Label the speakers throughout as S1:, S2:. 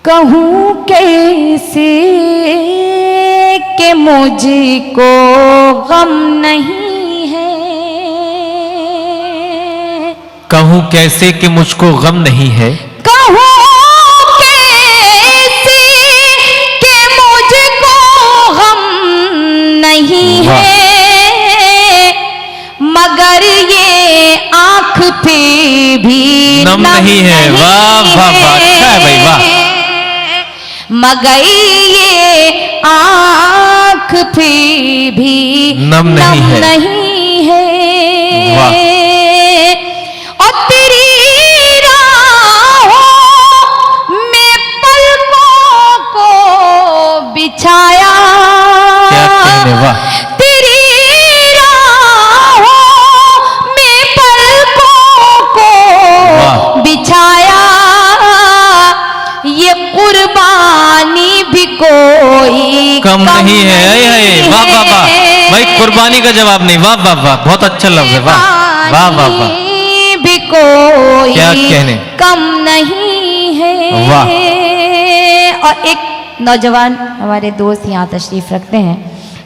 S1: कहूँ कैसे कि मुझको गम नहीं है,
S2: कहूँ कैसे कि मुझको गम नहीं है,
S1: कहूँ कैसे कि मुझको गम नहीं है, मगर ये आँख पे भी
S2: नम नहीं है। वाह वाह वाह, अच्छा है भाई, वाह।
S1: मगर ये आँख पे भी
S2: नम नहीं है।
S1: नहीं है।
S2: वाह।
S1: और तेरी राहों में पलकों को बिछाया,
S2: क्या कहने, वाह।
S1: तेरी राहों में पलकों को
S2: वाह।
S1: बिछाया, ये कुर्बानी भी कोई
S2: कम नहीं है। वाह वाह वाह भाई, कुर्बानी का जवाब नहीं। वाह वाह वाह, बहुत अच्छा लफ्ज है। वाह वाह वाह वाह,
S1: भी कोई
S2: क्या कहने,
S1: कम नहीं है।
S2: वाह।
S1: और एक नौजवान हमारे दोस्त यहाँ तशरीफ रखते हैं,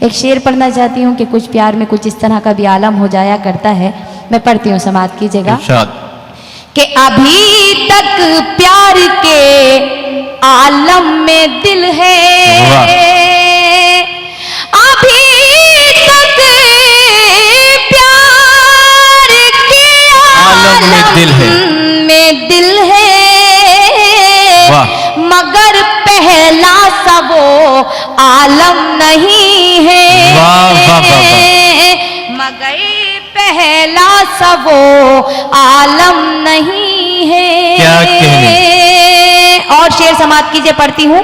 S1: एक शेर पढ़ना चाहती हूँ कि कुछ प्यार में कुछ इस तरह का भी आलम हो जाया करता है। मैं पढ़ती हूँ, समाअत कीजिएगा।
S2: इरशाद।
S1: कि अभी तक प्यार के आलम में दिल है, अभी तक प्यार के
S2: आलम में दिल है,
S1: में दिल है,
S2: वाह।
S1: मगर पहला सा वो आलम नहीं है।
S2: वाह वाह वाह वाह।
S1: मगर पहला सा वो आलम नहीं है।
S2: क्या कहने।
S1: और शेर समाअत कीजिए, पढ़ती हूँ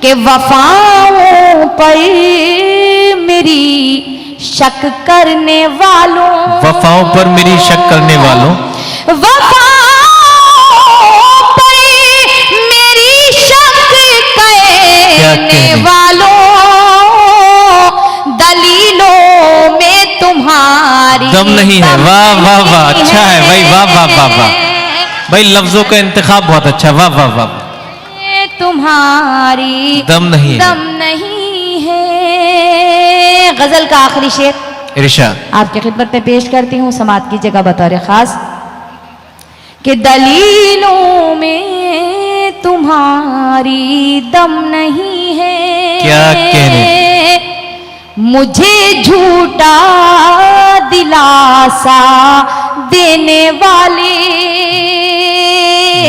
S1: कि वफाओं पर मेरी शक करने वालों,
S2: वफाओं पर मेरी शक करने वालों,
S1: वफाओं पर मेरी शक करने वालों, दलीलों में तुम्हारी
S2: दम नहीं है। वाह वाह वाह, अच्छा है भाई, वाह वाह वाह वाह भाई, लफ्जों का इंतखाब बहुत अच्छा। वाह वाह वाह,
S1: तुम्हारी
S2: दम नहीं है।
S1: दम नहीं है। गजल का आखिरी शेर
S2: इरशाद।
S1: आपकी खिदमत में पेश करती हूँ, समाअत कीजिएगा बतौर खास कि दलीलों में तुम्हारी दम नहीं है।
S2: क्या कहने।
S1: मुझे झूठा दिलासा देने वाले,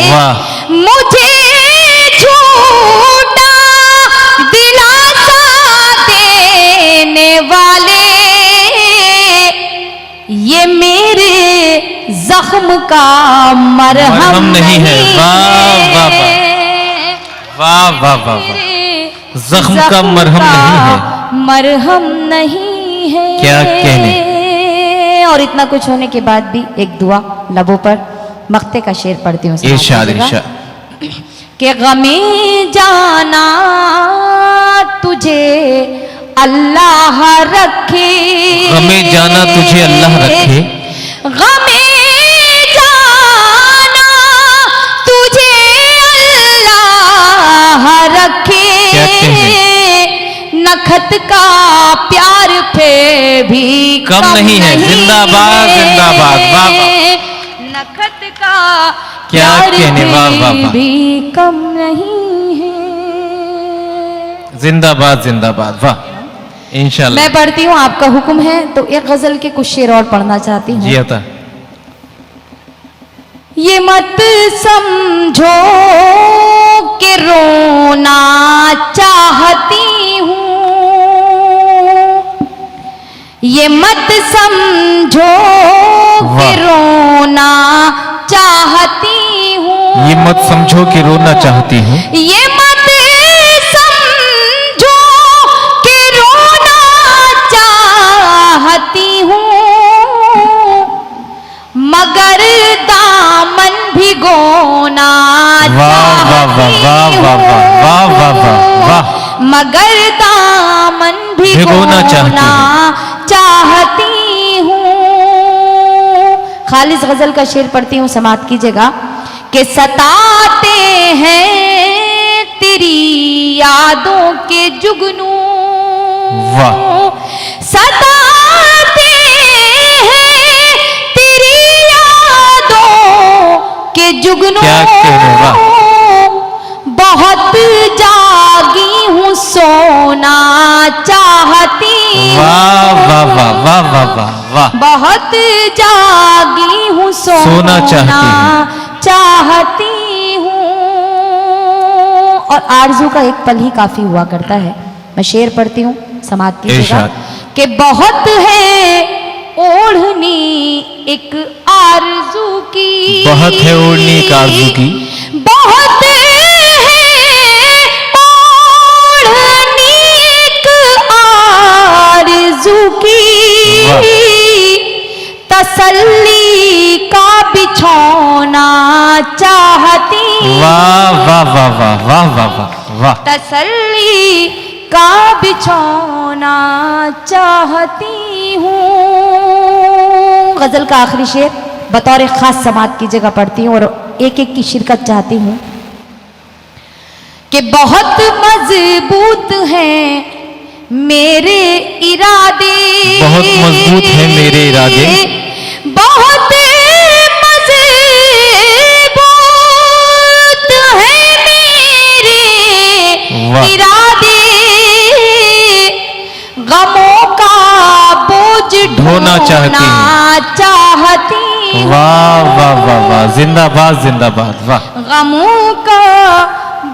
S2: वाह।
S1: मुझे झूठा दिलासा देने वाले, ये मेरे जख्म का मरहम
S2: नहीं है। वाह वाह वाह, वाह वाह वाह वाह, जख्म का मरहम नहीं है,
S1: मरहम नहीं है।
S2: क्या कहने।
S1: और इतना कुछ होने के बाद भी एक दुआ लबों पर, मक्ते का शेर पढ़ती हूँ।
S2: इरशाद इरशाद।
S1: कि गमे जाना तुझे अल्लाह रखे,
S2: गमे जाना तुझे अल्लाह रखे,
S1: गमे जाना तुझे अल्लाह रखे,
S2: क्या कहने।
S1: नखत का प्यार पे भी
S2: कम नहीं है। जिंदाबाद जिंदाबाद, वाह वाह।
S1: नखत का
S2: क्या कहने, वाह वाह वाह,
S1: भी कम नहीं है।
S2: जिंदाबाद जिंदाबाद, वाह। इंशाल्लाह।
S1: मैं पढ़ती हूँ, आपका हुक्म है तो एक गजल के कुछ शेर और पढ़ना चाहती हूँ।
S2: जी आता।
S1: ये मत समझो कि रोना चाहती हूँ, ये मत समझो कि रोना चाहती हूँ,
S2: ये मत समझो कि रोना चाहती हूँ,
S1: ये मत समझो कि रोना चाहती हूँ, मगर दामन भिगोना चाहती हूँ, मगर दामन भिगोना चाहती हूँ। खालिस गजल का शेर पढ़ती हूँ, समाअत कीजिएगा कि सताते हैं तेरी यादों के जुगनू
S2: वाह
S1: सताते हैं तेरी यादों के जुगनू
S2: क्या कहने, वाह।
S1: बहुत जागी हूँ सोना चाहती
S2: वाह वाह वाह वाह वाह वाह वाह
S1: बहुत जागी हूँ सोना चाहती हूँ। और आरज़ू का एक पल ही काफी हुआ करता है। मैं शेर पढ़ती हूँ, समात कीजिएगा
S2: इरशाद।
S1: कि बहुत है ओढ़नी एक आरज़ू की,
S2: बहुत है ओढ़नी एक आरज़ू की,
S1: बहुत है ओढ़नी एक आरज़ू की, तसल्ली का बिछौना चाहती,
S2: वाह वाह वाह वाह वाह वाह वाह वाह,
S1: तसल्ली का बिछौना चाहती हूँ। गजल का आखिरी शेर बतौर खास समात की जगह पढ़ती हूँ और एक एक की शिरकत चाहती हूँ कि बहुत मजबूत हैं मेरे इरादे,
S2: बहुत मजबूत हैं मेरे इरादे,
S1: बहुत मजबूत हैं मेरे
S2: वाह।
S1: इरादे, गमों का बोझ
S2: ढोना चाहती हूँ।
S1: चाहती
S2: वाह वाह वाह वाह, जिंदाबाद जिंदाबाद, वाह।
S1: गमों का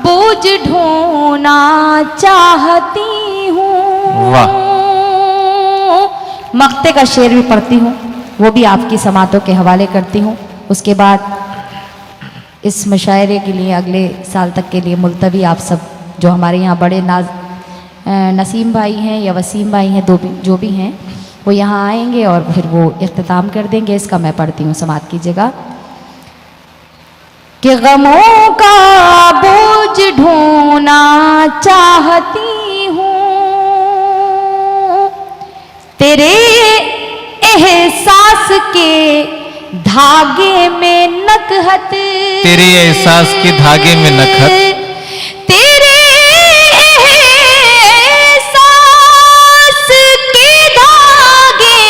S1: बोझ ढोना चाहती हूँ।
S2: वाह।
S1: मक्ते का शेर भी पढ़ती हूँ, वो भी आपकी समातों के हवाले करती हूँ। उसके बाद इस मुशायरे के लिए अगले साल तक के लिए मुलतवी आप सब जो हमारे यहाँ बड़े नसीम भाई हैं या वसीम भाई हैं, जो भी हैं, वो यहाँ आएंगे और फिर वो इख्तिताम कर देंगे। इसका मैं पढ़ती हूँ, समात कीजिएगा कि गमों का बोझ ढोना चाहती हूँ, तेरे एहसास के धागे में नकहत,
S2: तेरे एहसास के धागे में नकहत,
S1: तेरे एहसास के धागे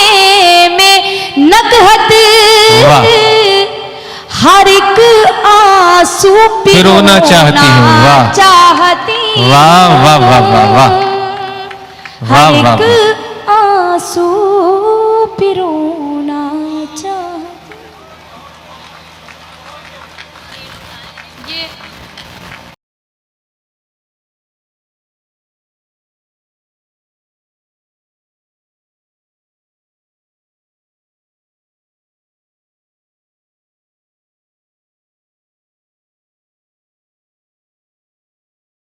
S1: में नकहत,
S2: वाह।
S1: हर एक आंसू
S2: पिरोना चाहती हूँ, वाह।
S1: चाहती
S2: वाह वाह वाह वाह वाह, वाह
S1: हर
S2: वाह
S1: एक आंसू